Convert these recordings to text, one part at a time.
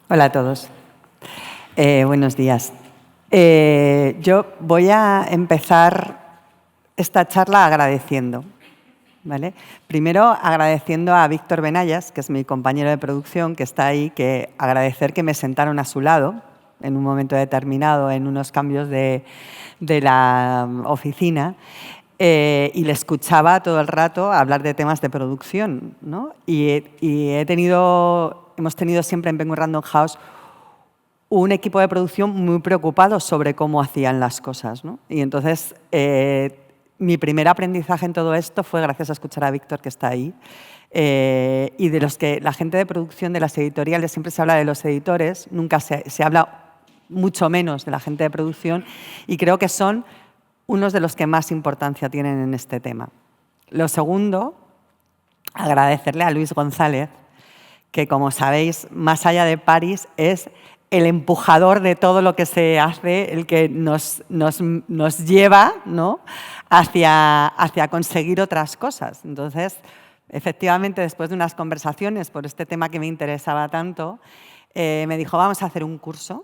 Hola a todos. Buenos días. Yo voy a empezar esta charla agradeciendo. ¿Vale? Primero, agradeciendo a Víctor Benayas, que es mi compañero de producción, que está ahí, que agradecer que me sentaron a su lado en un momento determinado, en unos cambios de la oficina, y le escuchaba todo el rato hablar de temas de producción, ¿no? Hemos tenido siempre en Penguin Random House un equipo de producción muy preocupado sobre cómo hacían las cosas, ¿no? Y entonces, mi primer aprendizaje en todo esto fue gracias a escuchar a Víctor, que está ahí, y de los que la gente de producción de las editoriales, siempre se habla de los editores, nunca se habla mucho menos de la gente de producción, y creo que son unos de los que más importancia tienen en este tema. Lo segundo, agradecerle a Luis González, que como sabéis, más allá de París, es el empujador de todo lo que se hace, el que nos lleva, ¿no?, hacia conseguir otras cosas. Entonces, efectivamente, después de unas conversaciones por este tema que me interesaba tanto, me dijo, vamos a hacer un curso.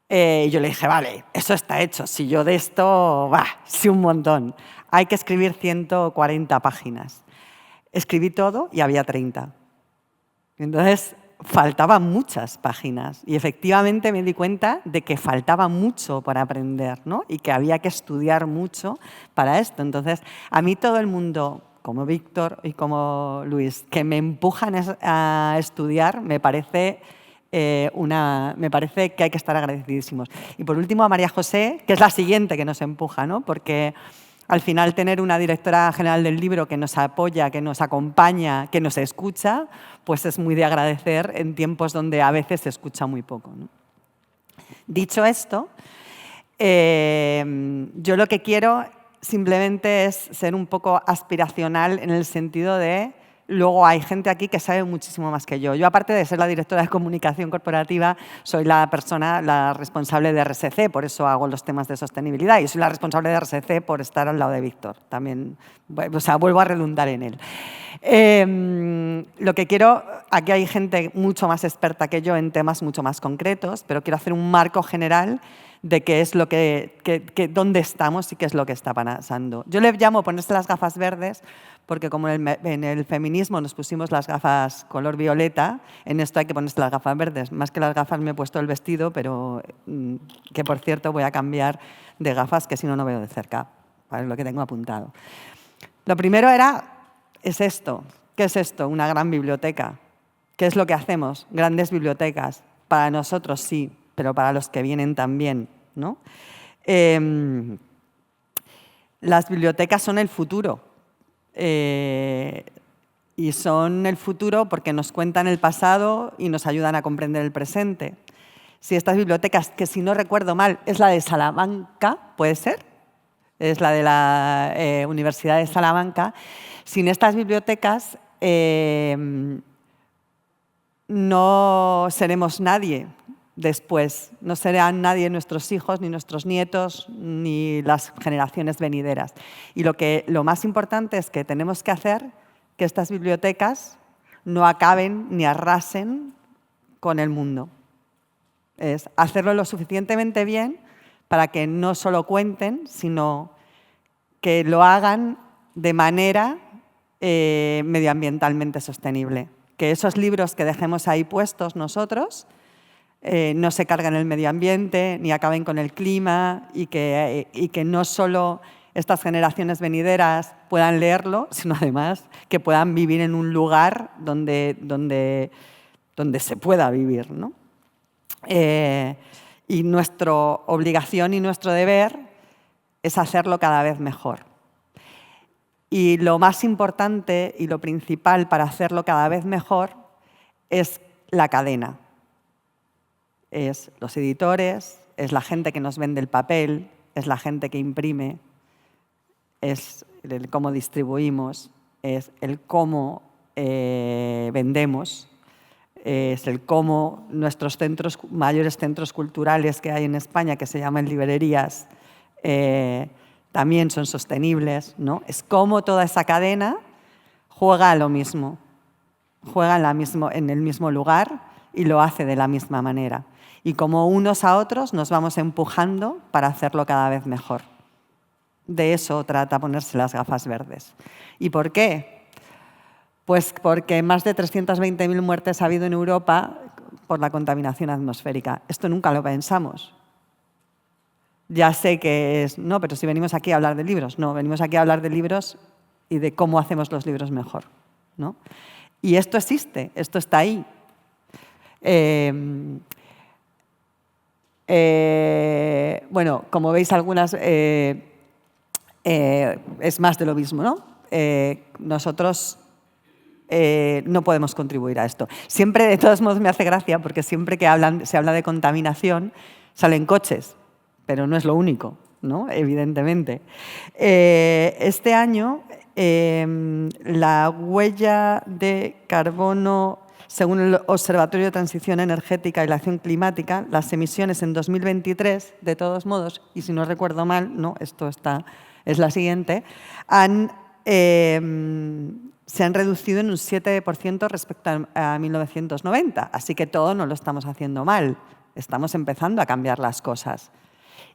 Y yo le dije, vale, eso está hecho. Si yo de esto, sí, un montón. Hay que escribir 140 páginas. Escribí todo y había 30. Entonces, faltaban muchas páginas. Y efectivamente me di cuenta de que faltaba mucho para aprender, ¿no? Y que había que estudiar mucho para esto. Entonces, a mí todo el mundo, como Víctor y como Luis, que me empujan a estudiar, me parece que hay que estar agradecidísimos. Y por último a María José, que es la siguiente que nos empuja, ¿no? Porque al final tener una directora general del libro que nos apoya, que nos acompaña, que nos escucha, pues es muy de agradecer en tiempos donde a veces se escucha muy poco, ¿no? Dicho esto, yo lo que quiero simplemente es ser un poco aspiracional en el sentido de luego hay gente aquí que sabe muchísimo más que yo. Yo, aparte de ser la directora de comunicación corporativa, soy la responsable de RSC, por eso hago los temas de sostenibilidad, y soy la responsable de RSC por estar al lado de Víctor. También, o sea, vuelvo a redundar en él. Lo que quiero, aquí hay gente mucho más experta que yo en temas mucho más concretos, pero quiero hacer un marco general de qué es lo dónde estamos y qué es lo que está pasando. Yo le llamo ponerse las gafas verdes, porque como en el feminismo nos pusimos las gafas color violeta, en esto hay que ponerse las gafas verdes. Más que las gafas me he puesto el vestido, pero que, por cierto, voy a cambiar de gafas, que si no, no veo de cerca, para lo que tengo apuntado. Lo primero es esto. ¿Qué es esto? Una gran biblioteca. ¿Qué es lo que hacemos? Grandes bibliotecas. Para nosotros sí, pero para los que vienen también, ¿no? Las bibliotecas son el futuro. Y son el futuro porque nos cuentan el pasado y nos ayudan a comprender el presente. Si estas bibliotecas, que si no recuerdo mal, es la de Salamanca, ¿puede ser? Es la de la Universidad de Salamanca. Sin estas bibliotecas no seremos nadie después. No serán nadie nuestros hijos, ni nuestros nietos, ni las generaciones venideras. Y lo más importante es que tenemos que hacer que estas bibliotecas no acaben ni arrasen con el mundo. Es hacerlo lo suficientemente bien para que no solo cuenten, sino que lo hagan de manera medioambientalmente sostenible. Que esos libros que dejemos ahí puestos nosotros no se carguen el medio ambiente, ni acaben con el clima, y que no solo estas generaciones venideras puedan leerlo, sino además que puedan vivir en un lugar donde se pueda vivir, ¿no? Y nuestra obligación y nuestro deber es hacerlo cada vez mejor. Y lo más importante y lo principal para hacerlo cada vez mejor es la cadena. Es los editores, es la gente que nos vende el papel, es la gente que imprime, es el cómo distribuimos, es el cómo vendemos, es el cómo nuestros mayores centros culturales que hay en España, que se llaman librerías, también son sostenibles, ¿no? Es cómo toda esa cadena juega a lo mismo, juega en el mismo lugar y lo hace de la misma manera. Y como unos a otros nos vamos empujando para hacerlo cada vez mejor. De eso trata ponerse las gafas verdes. ¿Y por qué? Pues porque más de 320.000 muertes ha habido en Europa por la contaminación atmosférica. Esto nunca lo pensamos. Ya sé que es... No, pero si venimos aquí a hablar de libros. No, venimos aquí a hablar de libros y de cómo hacemos los libros mejor, ¿no? Y esto existe, esto está ahí. Bueno, como veis, algunas... es más de lo mismo, ¿no? Nosotros no podemos contribuir a esto. Siempre, de todos modos, me hace gracia porque siempre que se habla de contaminación salen coches, pero no es lo único, ¿no? Evidentemente. Este año, la huella de carbono, según el Observatorio de Transición Energética y la Acción Climática, las emisiones en 2023, de todos modos, y si no recuerdo mal, no, esto es la siguiente, se han reducido en un 7% respecto a 1990. Así que todo no lo estamos haciendo mal. Estamos empezando a cambiar las cosas.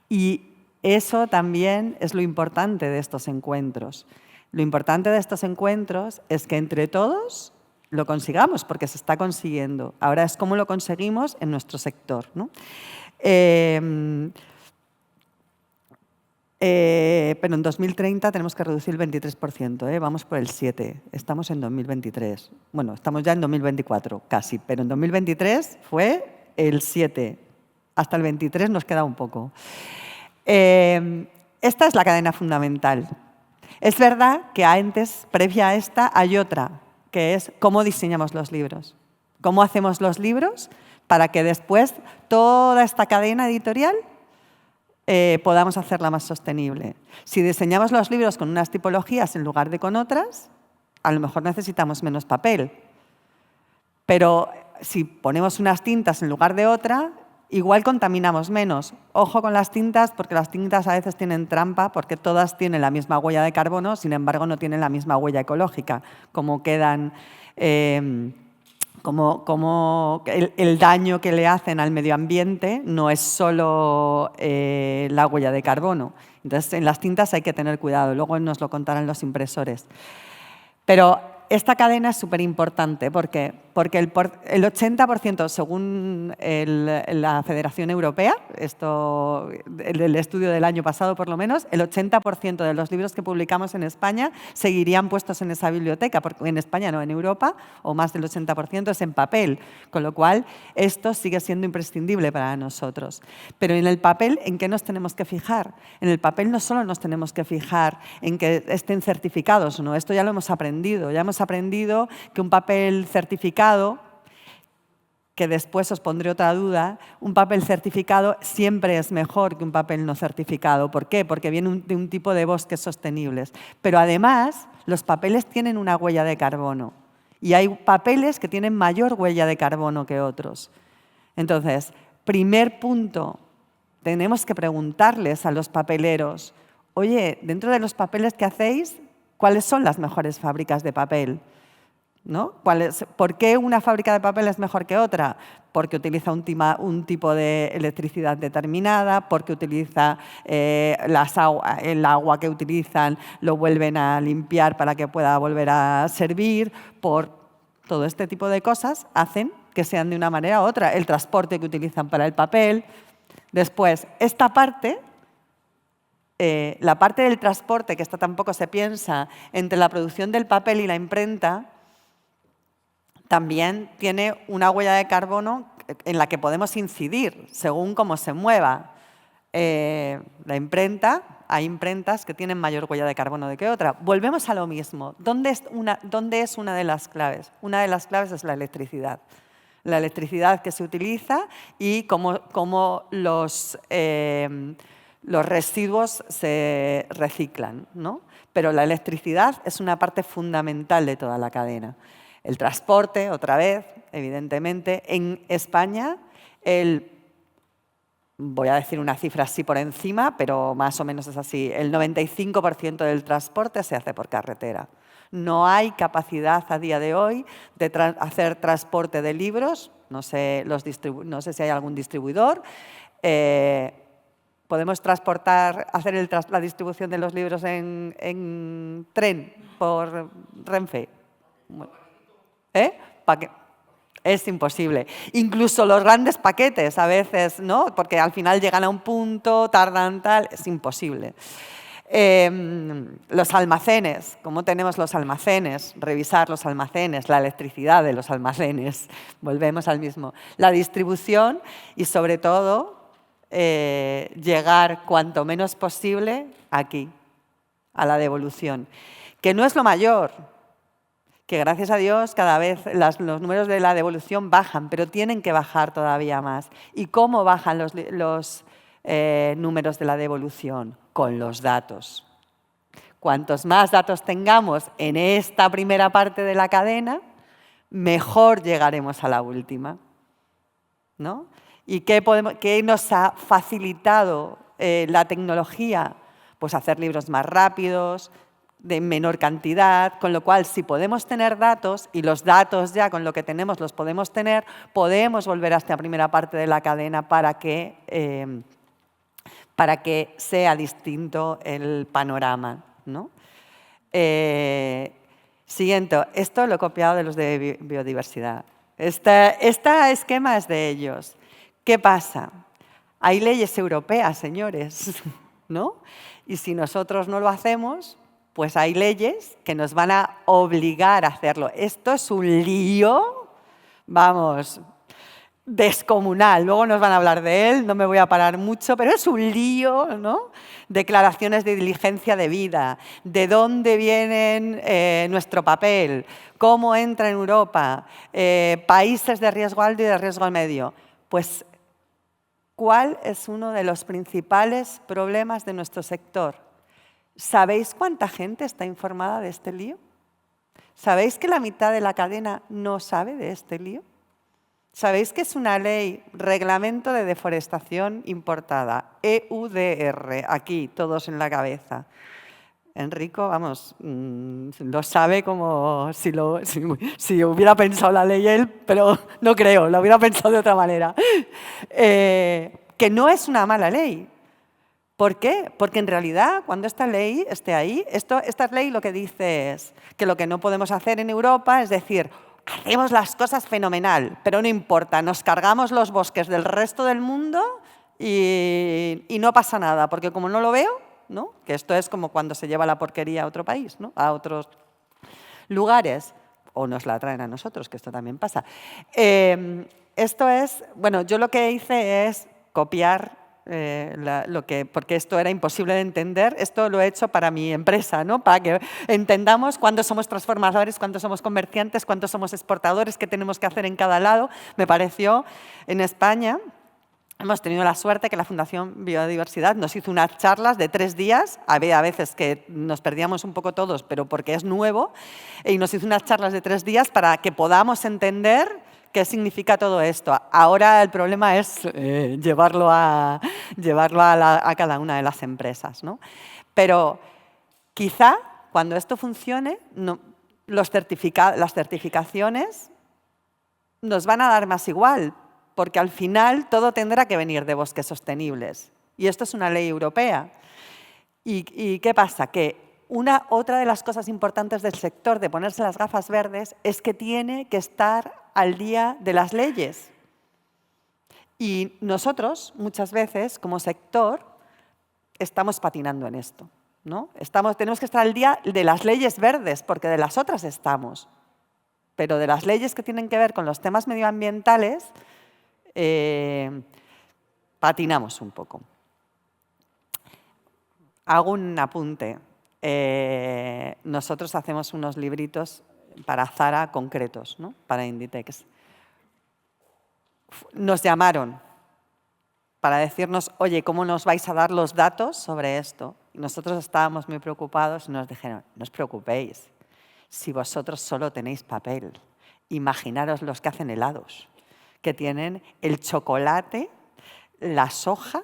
Y eso también es lo importante de estos encuentros. Lo importante de estos encuentros es que entre todos lo consigamos, porque se está consiguiendo. Ahora es cómo lo conseguimos en nuestro sector, ¿no? Pero en 2030 tenemos que reducir el 23%, vamos por el 7%, estamos en 2023. Bueno, estamos ya en 2024, casi, pero en 2023 fue el 7%, hasta el 23 nos queda un poco. Esta es la cadena fundamental. Es verdad que antes, previa a esta, hay otra, que es cómo diseñamos los libros. Cómo hacemos los libros para que después toda esta cadena editorial podamos hacerla más sostenible. Si diseñamos los libros con unas tipologías en lugar de con otras, a lo mejor necesitamos menos papel. Pero si ponemos unas tintas en lugar de otra, igual contaminamos menos. Ojo con las tintas, porque las tintas a veces tienen trampa, porque todas tienen la misma huella de carbono, sin embargo no tienen la misma huella ecológica, como quedan... Como el daño que le hacen al medio ambiente no es solo la huella de carbono. Entonces, en las tintas hay que tener cuidado. Luego nos lo contarán los impresores. Pero esta cadena es súper importante porque el 80%, según la Federación Europea, el estudio del año pasado por lo menos, el 80% de los libros que publicamos en España seguirían puestos en esa biblioteca, porque en España no, en Europa, o más del 80% es en papel, con lo cual esto sigue siendo imprescindible para nosotros. Pero en el papel, ¿en qué nos tenemos que fijar? En el papel no solo nos tenemos que fijar en que estén certificados, ¿no? Esto ya lo hemos aprendido, ya hemos aprendido que un papel certificado, que después os pondré otra duda, un papel certificado siempre es mejor que un papel no certificado. ¿Por qué? Porque viene de un tipo de bosques sostenibles. Pero además, los papeles tienen una huella de carbono y hay papeles que tienen mayor huella de carbono que otros. Entonces, primer punto, tenemos que preguntarles a los papeleros, oye, dentro de los papeles que hacéis, ¿cuáles son las mejores fábricas de papel? ¿No? ¿Por qué una fábrica de papel es mejor que otra? Porque utiliza un tipo de electricidad determinada, porque utiliza el agua que utilizan lo vuelven a limpiar para que pueda volver a servir. Por todo este tipo de cosas hacen que sean de una manera u otra. El transporte que utilizan para el papel. Después, esta parte... la parte del transporte, que esta tampoco se piensa, entre la producción del papel y la imprenta, también tiene una huella de carbono en la que podemos incidir según cómo se mueva la imprenta. Hay imprentas que tienen mayor huella de carbono que otra. Volvemos a lo mismo. ¿Dónde es una de las claves? Una de las claves es la electricidad. La electricidad que se utiliza y cómo los residuos se reciclan, ¿no? Pero la electricidad es una parte fundamental de toda la cadena. El transporte, otra vez, evidentemente. En España, voy a decir una cifra así por encima, pero más o menos es así, el 95% del transporte se hace por carretera. No hay capacidad a día de hoy de hacer transporte de libros, no sé si hay algún distribuidor. Podemos hacer la distribución de los libros en tren por Renfe. Es imposible. Incluso los grandes paquetes a veces, ¿no? Porque al final llegan a un punto, tardan tal, es imposible. Los almacenes, ¿cómo tenemos los almacenes? Revisar los almacenes, la electricidad de los almacenes, volvemos al mismo. La distribución y sobre todo llegar cuanto menos posible aquí, a la devolución, que no es lo mayor, que gracias a Dios cada vez los números de la devolución bajan, pero tienen que bajar todavía más. ¿Y cómo bajan los números de la devolución? Con los datos. Cuantos más datos tengamos en esta primera parte de la cadena, mejor llegaremos a la última, ¿no? ¿Y qué nos ha facilitado la tecnología? Pues hacer libros más rápidos, de menor cantidad, con lo cual si podemos tener datos, y los datos ya con lo que tenemos los podemos tener, podemos volver a esta primera parte de la cadena para que sea distinto el panorama, ¿no? Siguiente, esto lo he copiado de los de biodiversidad. Este esquema es de ellos. ¿Qué pasa? Hay leyes europeas, señores, ¿no? Y si nosotros no lo hacemos, pues hay leyes que nos van a obligar a hacerlo. Esto es un lío, vamos, descomunal. Luego nos van a hablar de él, no me voy a parar mucho, pero es un lío, ¿no? Declaraciones de diligencia de vida, de dónde viene nuestro papel, cómo entra en Europa, países de riesgo alto y de riesgo medio. Pues, ¿cuál es uno de los principales problemas de nuestro sector? ¿Sabéis cuánta gente está informada de este lío? ¿Sabéis que la mitad de la cadena no sabe de este lío? ¿Sabéis que es una ley, Reglamento de Deforestación Importada, EUDR, aquí, todos en la cabeza? Enrico, vamos, lo sabe como si hubiera pensado la ley él, pero no creo, lo hubiera pensado de otra manera. Que no es una mala ley. ¿Por qué? Porque en realidad, cuando esta ley esté ahí, esta ley lo que dice es que lo que no podemos hacer en Europa es decir, hacemos las cosas fenomenal, pero no importa, nos cargamos los bosques del resto del mundo y no pasa nada, porque como no lo veo, ¿no? Que esto es como cuando se lleva la porquería a otro país, ¿no? A otros lugares, o nos la traen a nosotros, que esto también pasa. Esto es, bueno, yo lo que hice es copiar porque esto era imposible de entender. Esto lo he hecho para mi empresa, ¿no? Para que entendamos cuándo somos transformadores, cuándo somos comerciantes, cuándo somos exportadores, qué tenemos que hacer en cada lado. Me pareció, en España, hemos tenido la suerte que la Fundación Biodiversidad nos hizo unas charlas de 3 días. Había veces que nos perdíamos un poco todos, pero porque es nuevo, y nos hizo unas charlas de 3 días para que podamos entender qué significa todo esto. Ahora el problema es llevarlo a cada una de las empresas, ¿no? Pero quizá cuando esto funcione, las certificaciones nos van a dar más igual, porque al final todo tendrá que venir de bosques sostenibles. Y esto es una ley europea. ¿Y qué pasa? Que otra de las cosas importantes del sector de ponerse las gafas verdes es que tiene que estar al día de las leyes. Y nosotros, muchas veces, como sector, estamos patinando en esto, ¿no? Tenemos que estar al día de las leyes verdes, porque de las otras estamos. Pero de las leyes que tienen que ver con los temas medioambientales, patinamos un poco. Hago un apunte. Nosotros hacemos unos libritos para Zara concretos, ¿no? Para Inditex. Nos llamaron para decirnos, oye, ¿cómo nos vais a dar los datos sobre esto? Y nosotros estábamos muy preocupados y nos dijeron, no os preocupéis, si vosotros solo tenéis papel, imaginaros los que hacen helados, que tienen el chocolate, la soja,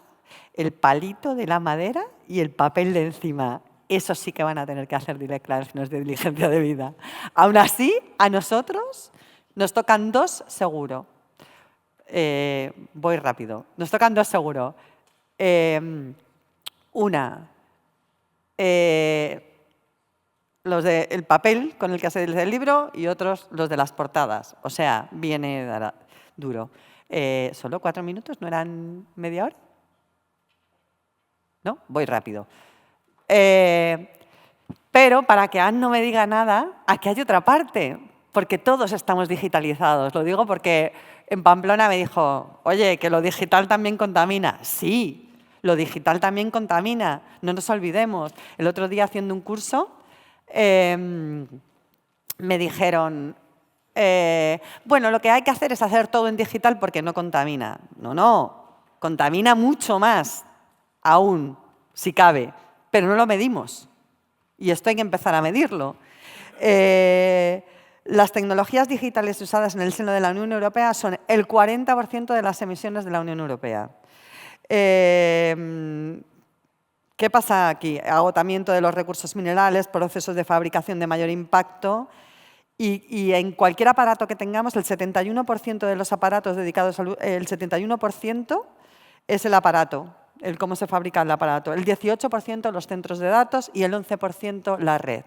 el palito de la madera y el papel de encima. eso sí que van a tener que hacer declaraciones de diligencia de vida. Aún así, a nosotros nos tocan 2 seguro. Voy rápido. Nos tocan 2 seguro. Una, los del papel con el que hace el libro y otros los de las portadas. O sea, viene duro. ¿Solo 4 minutos? ¿No eran media hora? ¿No? Voy rápido. Pero para que Anne no me diga nada, aquí hay otra parte, porque todos estamos digitalizados. Lo digo porque en Pamplona me dijo, oye, que lo digital también contamina. Sí, lo digital también contamina, no nos olvidemos. El otro día haciendo un curso me dijeron, bueno, lo que hay que hacer es hacer todo en digital porque no contamina. No, contamina mucho más aún, si cabe, pero no lo medimos. Y esto hay que empezar a medirlo. Las tecnologías digitales usadas en el seno de la Unión Europea son el 40% de las emisiones de la Unión Europea. ¿Qué pasa aquí? Agotamiento de los recursos minerales, procesos de fabricación de mayor impacto. Y en cualquier aparato que tengamos, el 71% de los aparatos dedicados el 71% es el aparato, el cómo se fabrica el aparato, el 18% los centros de datos y el 11% la red.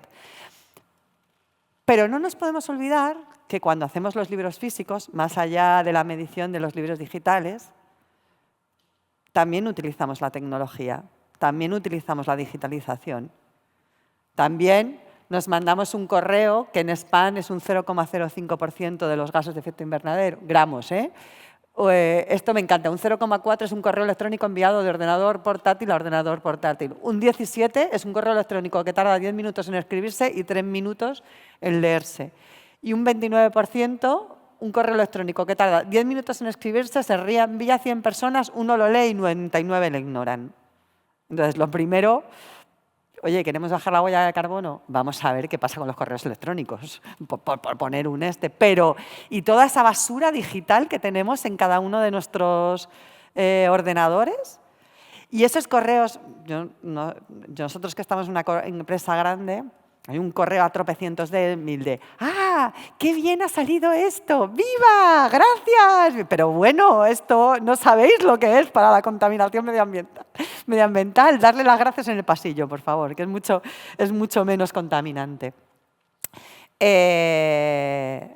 Pero no nos podemos olvidar que cuando hacemos los libros físicos, más allá de la medición de los libros digitales, también utilizamos la tecnología, también utilizamos la digitalización. También nos mandamos un correo que en spam es un 0,05% de los gases de efecto invernadero, gramos, ¿eh? Esto me encanta, un 0,4 es un correo electrónico enviado de ordenador portátil a ordenador portátil. Un 17 es un correo electrónico que tarda 10 minutos en escribirse y 3 minutos en leerse. Y un 29%, un correo electrónico que tarda 10 minutos en escribirse, se reenvía a 100 personas, uno lo lee y 99 lo ignoran. Entonces, lo primero, oye, ¿queremos bajar la huella de carbono? Vamos a ver qué pasa con los correos electrónicos, por poner un pero y toda esa basura digital que tenemos en cada uno de nuestros ordenadores. Y esos correos, nosotros que estamos en una empresa grande, hay un correo a tropecientos de mil de ¡ah, qué bien ha salido esto! ¡Viva! ¡Gracias! Pero bueno, esto no sabéis lo que es para la contaminación medioambiental. Darle las gracias en el pasillo, por favor, que es mucho menos contaminante. El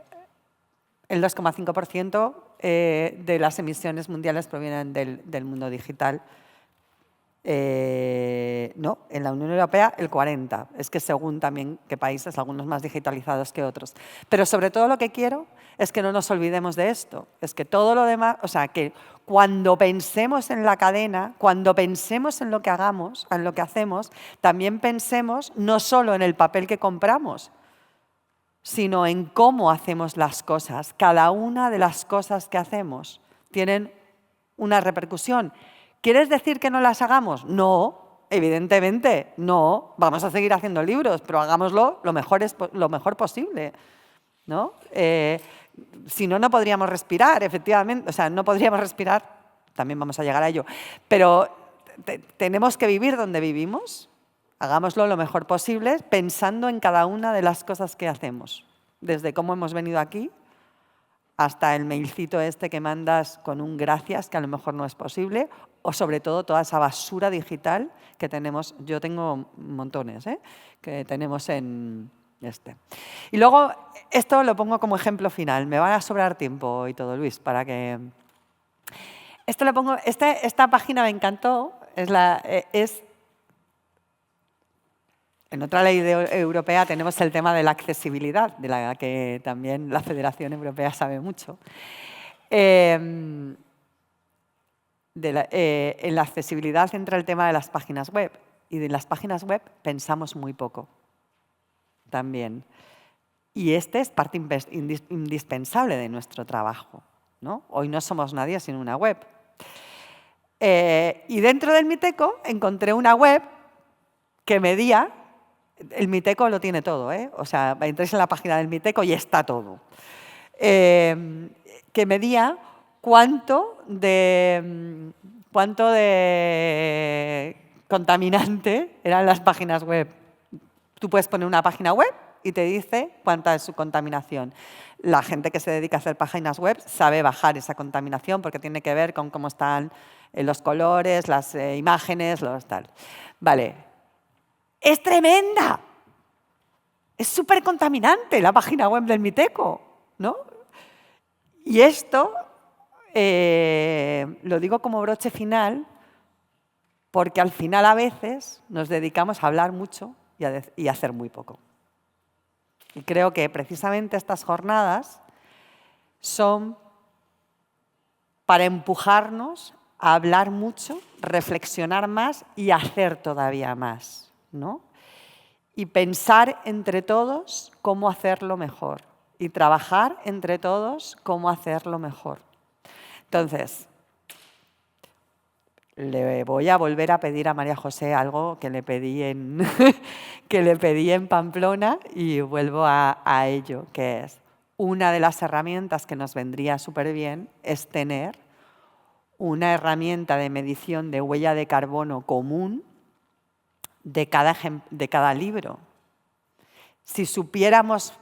2,5% de las emisiones mundiales provienen del mundo digital. No, en la Unión Europea el 40%. Es que según también qué países, algunos más digitalizados que otros. Pero sobre todo lo que quiero es que no nos olvidemos de esto. Es que todo lo demás, o sea, que cuando pensemos en la cadena, cuando pensemos en lo que hagamos, en lo que hacemos, también pensemos no solo en el papel que compramos, sino en cómo hacemos las cosas. Cada una de las cosas que hacemos tienen una repercusión. ¿Quieres decir que no las hagamos? No, evidentemente, no. Vamos a seguir haciendo libros, pero hagámoslo lo mejor posible, ¿no? Si no, no podríamos respirar, efectivamente. O sea, no podríamos respirar, también vamos a llegar a ello. Pero tenemos que vivir donde vivimos. Hagámoslo lo mejor posible, pensando en cada una de las cosas que hacemos. Desde cómo hemos venido aquí, hasta el mailcito este que mandas con un gracias, que a lo mejor no es posible, o sobre todo toda esa basura digital que tenemos. Yo tengo montones, que tenemos en este. Y luego, esto lo pongo como ejemplo final. Me va a sobrar tiempo y todo, Luis, para que... Esto lo pongo... Esta página me encantó. En otra ley europea tenemos el tema de la accesibilidad, de la que también la Federación Europea sabe mucho. En la accesibilidad entra el tema de las páginas web. Y de las páginas web pensamos muy poco también. Y este es parte indispensable de nuestro trabajo, ¿no? Hoy no somos nadie sin una web. Y dentro del Miteco encontré una web que medía... El Miteco lo tiene todo, o sea, entréis en la página del Miteco y está todo. Que medía cuánto de contaminante eran las páginas web. Tú puedes poner una página web y te dice cuánta es su contaminación. La gente que se dedica a hacer páginas web sabe bajar esa contaminación porque tiene que ver con cómo están los colores, las imágenes, los tal. Vale. ¡Es tremenda! Es súper contaminante la página web del Miteco, ¿no? Y esto lo digo como broche final porque al final a veces nos dedicamos a hablar mucho y a hacer muy poco. Y creo que precisamente estas jornadas son para empujarnos a hablar mucho, reflexionar más y hacer todavía más, ¿no? Y pensar entre todos cómo hacerlo mejor. Y trabajar entre todos cómo hacerlo mejor. Entonces, le voy a volver a pedir a María José algo que le pedí en, Pamplona y vuelvo a ello, que es una de las herramientas que nos vendría súper bien es tener una herramienta de medición de huella de carbono común de cada libro. Si supiéramos,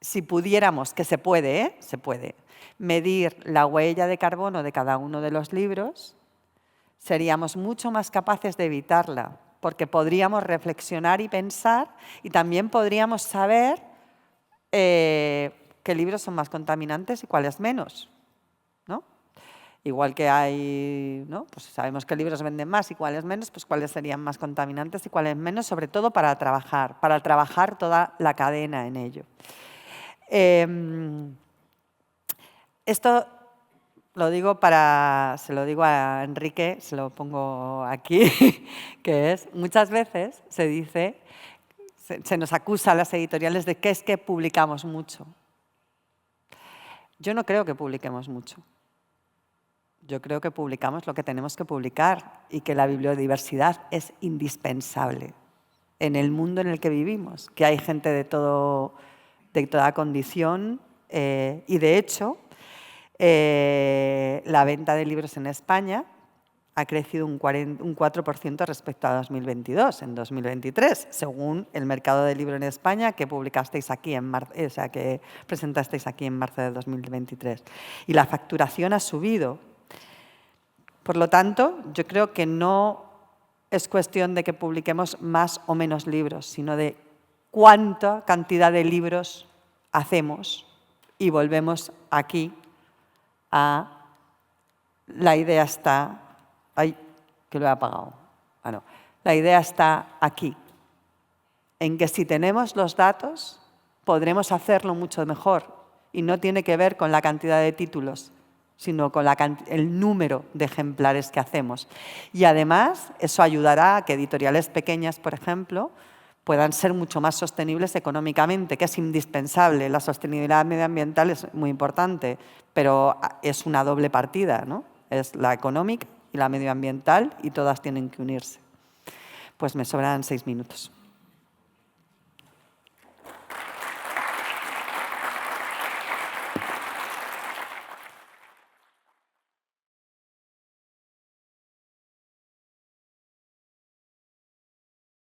si pudiéramos, que se puede, se puede, medir la huella de carbono de cada uno de los libros, seríamos mucho más capaces de evitarla, porque podríamos reflexionar y pensar y también podríamos saber qué libros son más contaminantes y cuáles menos, ¿no? Igual que hay, ¿no? Pues sabemos qué libros venden más y cuáles menos, pues cuáles serían más contaminantes y cuáles menos, sobre todo para trabajar toda la cadena en ello. Esto lo digo se lo digo a Enrique, se lo pongo aquí, que es, muchas veces se dice, se nos acusa a las editoriales de que es que publicamos mucho. Yo no creo que publiquemos mucho. Yo creo que publicamos lo que tenemos que publicar y que la bibliodiversidad es indispensable en el mundo en el que vivimos, que hay gente de toda condición y, de hecho, la venta de libros en España ha crecido un 4% respecto a 2022, en 2023, según el mercado del libro en España que publicasteis aquí que presentasteis aquí en marzo de 2023. Y la facturación ha subido. Por lo tanto, yo creo que no es cuestión de que publiquemos más o menos libros, sino de cuánta cantidad de libros hacemos y volvemos aquí a la idea está... ¡Ay, que lo he apagado! Ah, no. La idea está aquí, en que si tenemos los datos podremos hacerlo mucho mejor y no tiene que ver con la cantidad de títulos, sino con el número de ejemplares que hacemos. Y además, eso ayudará a que editoriales pequeñas, por ejemplo, puedan ser mucho más sostenibles económicamente, que es indispensable. La sostenibilidad medioambiental es muy importante, pero es una doble partida, ¿no? Es la económica y la medioambiental, y todas tienen que unirse. Pues me sobran 6 minutos.